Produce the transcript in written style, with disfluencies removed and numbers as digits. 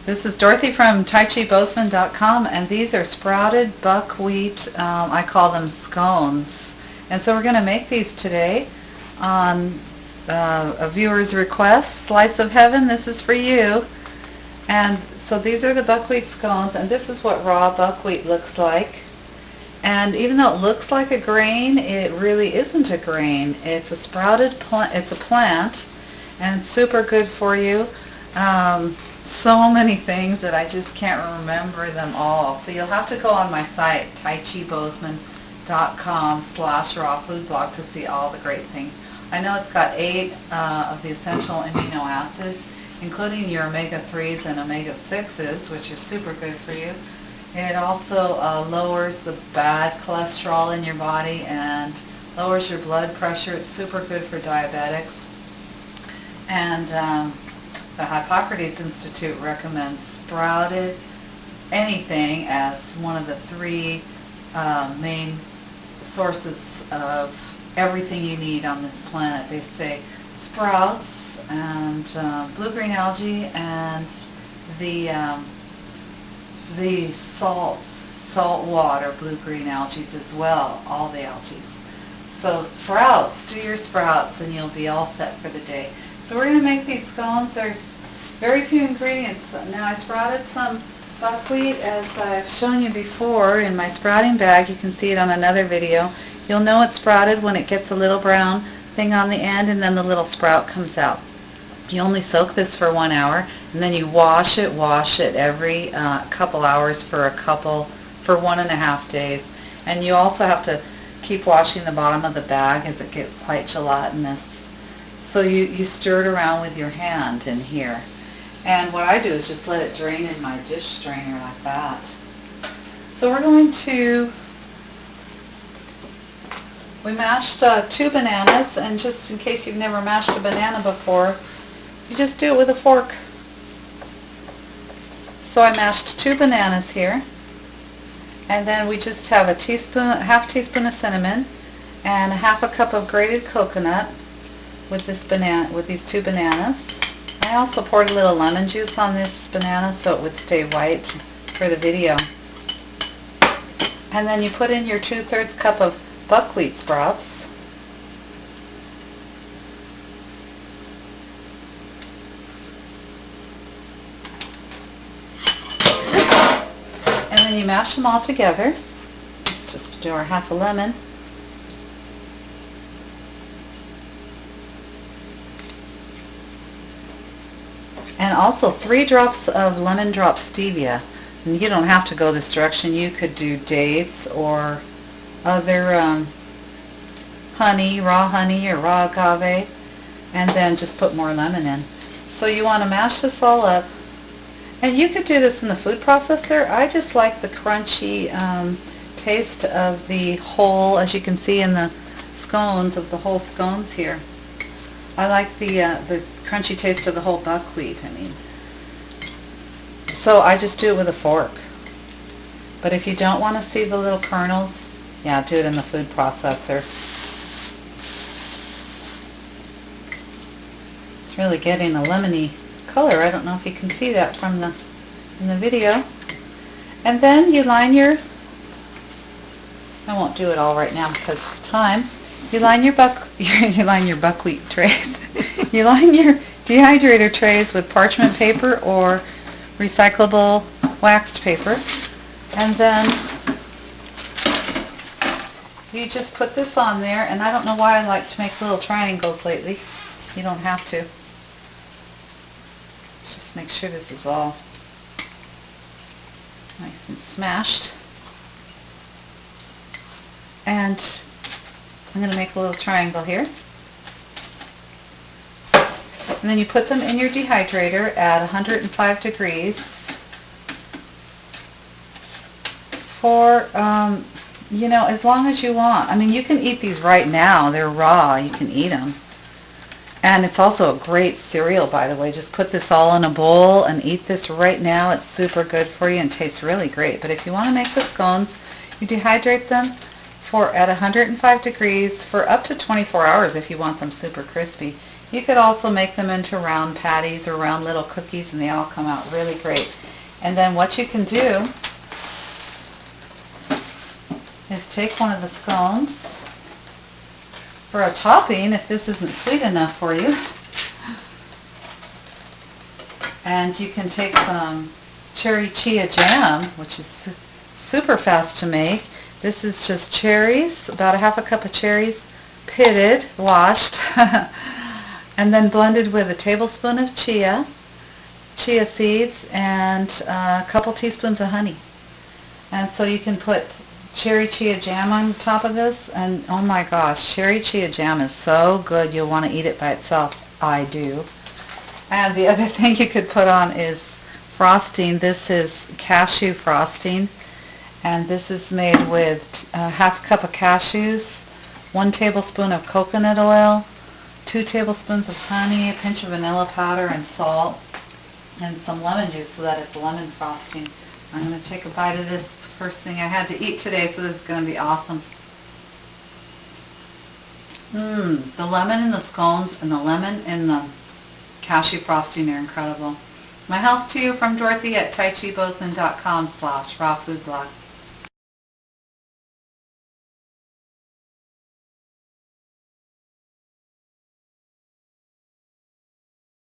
This is Dorothy from tastiest, and these are sprouted buckwheat, I call them scones. And so we're going to make these today on a viewer's request. Slice of heaven, this is for you. And so these are the buckwheat scones, and this is what raw buckwheat looks like. And even though it looks like a grain, it really isn't a grain. It's a sprouted plant. It's a plant, and it's super good for you. So many things that I just can't remember them all. So you'll have to go on my site, tastiest.com/raw-food-blog to see all the great things. I know it's got 8 of the essential amino acids, including your omega-3s and omega-6s, which are super good for you. It also lowers the bad cholesterol in your body and lowers your blood pressure. It's super good for diabetics. And the Hippocrates Institute recommends sprouted anything as one of the 3 main sources of everything you need on this planet. They say sprouts and blue-green algae and the salt water blue-green algae as well, all the algae. So sprouts, do your sprouts and you'll be all set for the day. So we're going to make these scones. There's very few ingredients. Now I sprouted some buckwheat as I've shown you before in my sprouting bag. You can see it on another video. You'll know it's sprouted when it gets a little brown thing on the end and then the little sprout comes out. You only soak this for 1 hour and then you wash it every couple hours for 1.5 days. And you also have to keep washing the bottom of the bag as it gets quite gelatinous. So you stir it around with your hand in here. And what I do is just let it drain in my dish strainer like that. So we mashed 2 bananas, and just in case you've never mashed a banana before, you just do it with a fork. So I mashed 2 bananas here, and then we just have a half teaspoon of cinnamon, and a half a cup of grated coconut with these 2 bananas. I also poured a little lemon juice on this banana so it would stay white for the video. And then you put in your 2/3 cup of buckwheat sprouts. And then you mash them all together. Let's just do our half a lemon. And also 3 drops of lemon drop stevia. And you don't have to go this direction. You could do dates or other honey, raw honey or raw agave, and then just put more lemon in. So you want to mash this all up. And you could do this in the food processor. I just like the crunchy taste of the whole, as you can see in the scones, of the whole scones here. I like the crunchy taste of the whole buckwheat, So I just do it with a fork. But if you don't want to see the little kernels, yeah, do it in the food processor. It's really getting a lemony color. I don't know if you can see that from in the video. And then you line your, I won't do it all right now because of time. You line your buckwheat trays. You line your dehydrator trays with parchment paper or recyclable waxed paper, and then you just put this on there. And I don't know why I like to make little triangles lately. You don't have to. Let's just make sure this is all nice and smashed. And I'm going to make a little triangle here. And then you put them in your dehydrator at 105 degrees for, as long as you want. You can eat these right now. They're raw. You can eat them. And it's also a great cereal, by the way. Just put this all in a bowl and eat this right now. It's super good for you and tastes really great. But if you want to make the scones, you dehydrate them at 105 degrees for up to 24 hours if you want them super crispy. You could also make them into round patties or round little cookies, and they all come out really great. And then what you can do is take one of the scones for a topping, if this isn't sweet enough for you. And you can take some cherry chia jam, which is super fast to make. This is just cherries, about a half a cup of cherries, pitted, washed, and then blended with a tablespoon of chia seeds, and a couple teaspoons of honey. And so you can put cherry chia jam on top of this, and oh my gosh, cherry chia jam is so good, you'll want to eat it by itself. I do. And the other thing you could put on is frosting. This is cashew frosting, and this is made with half a cup of cashews, 1 tablespoon of coconut oil, 2 tablespoons of honey, a pinch of vanilla powder and salt, and some lemon juice so that it's lemon frosting. I'm going to take a bite of this. First thing I had to eat today, so this is going to be awesome. The lemon in the scones and the lemon in the cashew frosting are incredible. My health to you from Dorothy at taichibosman.com/rawfoodblog.